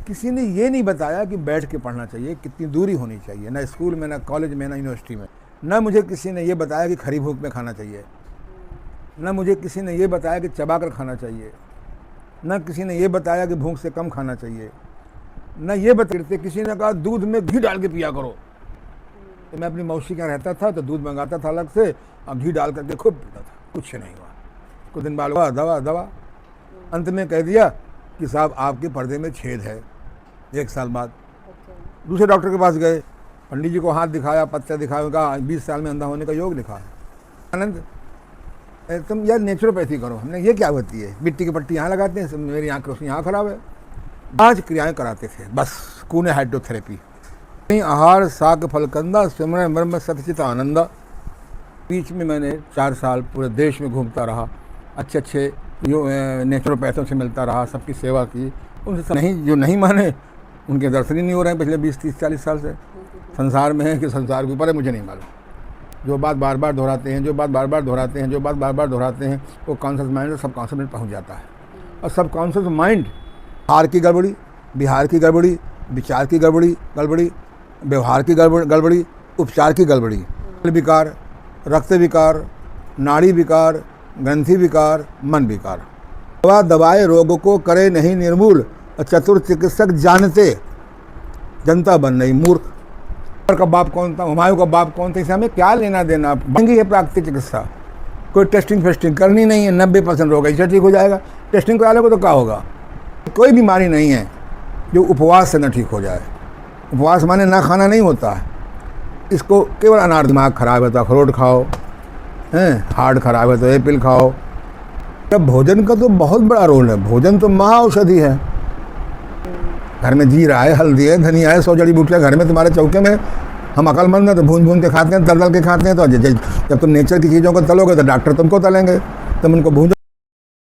किसी ने ये नहीं बताया कि बैठ के पढ़ना चाहिए, कितनी दूरी होनी चाहिए, ना स्कूल में, ना कॉलेज में, ना यूनिवर्सिटी में। ना मुझे किसी ने ये बताया कि खरी भूख में खाना चाहिए, ना मुझे किसी ने ये बताया कि चबा कर खाना चाहिए, ना किसी ने ये बताया कि भूख से कम खाना चाहिए, ना ये बताते किसी ने कहा दूध में घी डाल के पिया करो। तो मैं अपनी मौसी के यहाँ रहता था तो दूध मंगाता था अलग से और घी डाल करके खूब पीता था, कुछ नहीं हुआ। कुछ दिन बाद हुआ दवा दवा, अंत में कह दिया कि साहब आपके पर्दे में छेद है। 1 साल बाद दूसरे डॉक्टर के पास गए, पंडित जी को हाथ दिखाया, पत्ते दिखाया, कहा 20 साल में अंधा होने का योग लिखा है। आनंद तुम यार नेचुरोपैथी करो। हमने ये क्या होती है, मिट्टी की पट्टी यहाँ लगाते हैं, मेरी आँख रोशनी यहाँ खराब है। 5 क्रियाएं कराते थे बस, कूने हाइड्रोथेरेपी, आहार साग फलकंदा सिमरन ब्रह्म सतचित आनंदा। बीच में मैंने 4 साल पूरे देश में घूमता रहा, अच्छे अच्छे नेचुरोपैथों से मिलता रहा, सबकी सेवा की। उनसे नहीं, जो नहीं माने उनके दर्शन ही नहीं हो रहे हैं पिछले 20, 30, 40 साल से। संसार में है कि संसार के ऊपर है मुझे नहीं मालूम। जो बात बार बार दोहराते हैं, जो बात बार बार दोहराते हैं, जो बात बार बार दोहराते हैं, वो कॉन्शियस माइंड और सब कॉन्शियस में पहुँच जाता है। और सब कॉन्शियस माइंड हार की गड़बड़ी, बिहार की गड़बड़ी, विचार की गड़बड़ी, व्यवहार की गड़बड़ी, उपचार की गड़बड़ी, विकार, रक्त विकार, नाड़ी विकार, ग्रंथि विकार, मन विकार। दवा दवाए रोग को करे नहीं निर्मूल, चतुर चिकित्सक जानते जनता बन रही मूर्ख। का बाप कौन था, हुमायूं का बाप कौन था, इसे हमें क्या लेना देना। महंगी है प्राकृतिक चिकित्सा, कोई टेस्टिंग फेस्टिंग करनी नहीं है, 90% रोग ऐसे ठीक हो जाएगा। टेस्टिंग करा लोगे तो क्या होगा। कोई बीमारी नहीं है जो उपवास से न ठीक हो जाए। उपवास माने ना खाना नहीं होता है, इसको केवल अनार, दिमाग खराब है तो अखरोट खाओ, हार्ट खराब है तो एप्पल खाओ। तब भोजन का तो बहुत बड़ा रोल है, भोजन तो महाऔषधि है। घर में जीरा है, हल्दी है, धनिया है, 100 जड़ी बूटियाँ घर में तुम्हारे चौके में। हम अकलमंद हैं तो भून भून के खाते हैं, तल तल के खाते हैं। तो जब तुम नेचर की चीज़ों को तलोगे तो डॉक्टर तुमको तलेंगे, तुम उनको भून